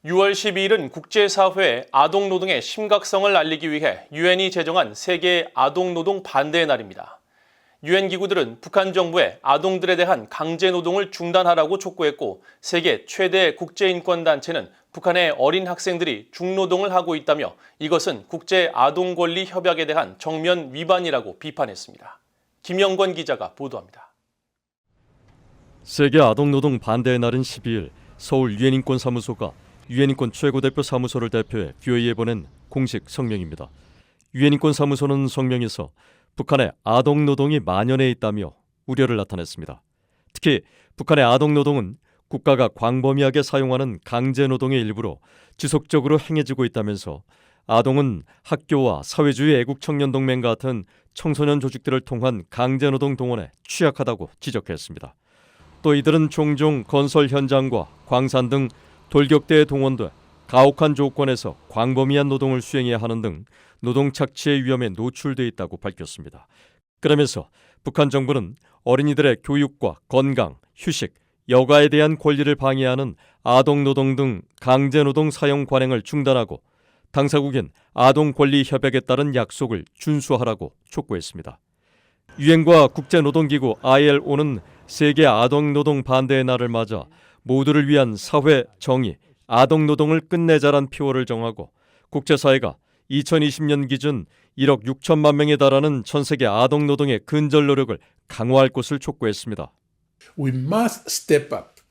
6월 12일은 국제사회에 아동노동의 심각성을 알리기 위해 유엔이 제정한 세계 아동노동 반대의 날입니다. 유엔 기구들은 북한 정부에 아동들에 대한 강제노동을 중단하라고 촉구했고 세계 최대 국제인권단체는 북한의 어린 학생들이 중노동을 하고 있다며 이것은 국제아동권리협약에 대한 정면 위반이라고 비판했습니다. 김영권 기자가 보도합니다. 세계 아동노동 반대의 날인 12일 서울 유엔인권사무소가 유엔인권 최고대표 사무소를 대표해 VOA에 보낸 공식 성명입니다. 유엔인권사무소는 성명에서 북한의 아동노동이 만연해 있다며 우려를 나타냈습니다. 특히 북한의 아동노동은 국가가 광범위하게 사용하는 강제노동의 일부로 지속적으로 행해지고 있다면서 아동은 학교와 사회주의 애국청년동맹 같은 청소년 조직들을 통한 강제노동 동원에 취약하다고 지적했습니다. 또 이들은 종종 건설 현장과 광산 등 돌격대에 동원돼 가혹한 조건에서 광범위한 노동을 수행해야 하는 등 노동 착취의 위험에 노출돼 있다고 밝혔습니다. 그러면서 북한 정부는 어린이들의 교육과 건강, 휴식, 여가에 대한 권리를 방해하는 아동노동 등 강제노동 사용 관행을 중단하고 당사국인 아동권리협약에 따른 약속을 준수하라고 촉구했습니다. 유엔과 국제노동기구 ILO는 세계 아동노동 반대의 날을 맞아 모두를 위한 사회, 정의, 아동노동을 끝내자란 표어를 정하고 국제사회가 2020년 기준 1억 6천만 명에 달하는 전세계 아동노동의 근절 노력을 강화할 것을 촉구했습니다. We must step up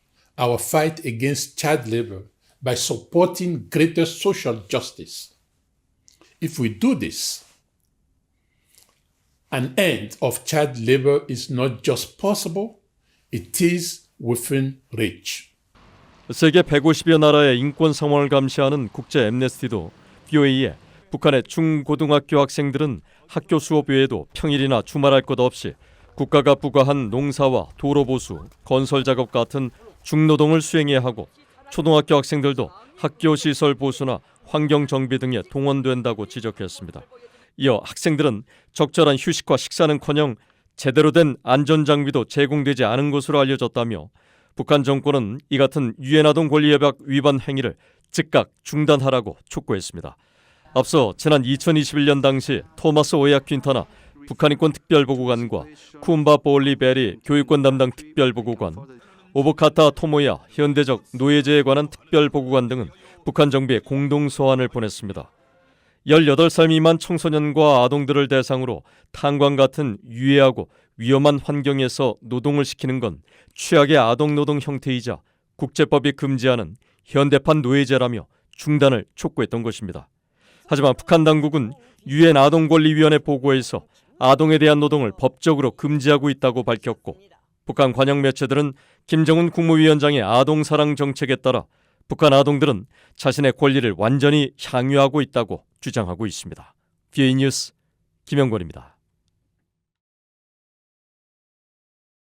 our fight against child labor by supporting greater social justice. If we do this, an end of child labor is not just possible, it is within reach. 세계 150여 나라의 인권 상황을 감시하는 국제 앰네스티도 VOA에 북한의 중고등학교 학생들은 학교 수업 외에도 평일이나 주말할 것 없이 국가가 부과한 농사와 도로 보수, 건설 작업 같은 중노동을 수행해야 하고 초등학교 학생들도 학교 시설 보수나 환경 정비 등에 동원된다고 지적했습니다. 이어 학생들은 적절한 휴식과 식사는커녕 제대로 된 안전장비도 제공되지 않은 것으로 알려졌다며 북한 정권은 이 같은 유엔 아동권리협약 위반 행위를 즉각 중단하라고 촉구했습니다. 앞서 지난 2021년 당시 토마스 오야 퀸타나 북한인권 특별보고관과 쿰바 볼리 베리 교육권 담당 특별보고관, 오보카타 토모야 현대적 노예제에 관한 특별보고관 등은 북한 정부에 공동 소환을 보냈습니다. 18살 미만 청소년과 아동들을 대상으로 탄광 같은 유해하고 위험한 환경에서 노동을 시키는 건 최악의 아동노동 형태이자 국제법이 금지하는 현대판 노예제라며 중단을 촉구했던 것입니다. 하지만 북한 당국은 유엔 아동권리위원회 보고에서 아동에 대한 노동을 법적으로 금지하고 있다고 밝혔고 북한 관영 매체들은 김정은 국무위원장의 아동사랑 정책에 따라 북한 아동들은 자신의 권리를 완전히 향유하고 있다고 주장하고 있습니다. VOA 뉴스 김영권입니다.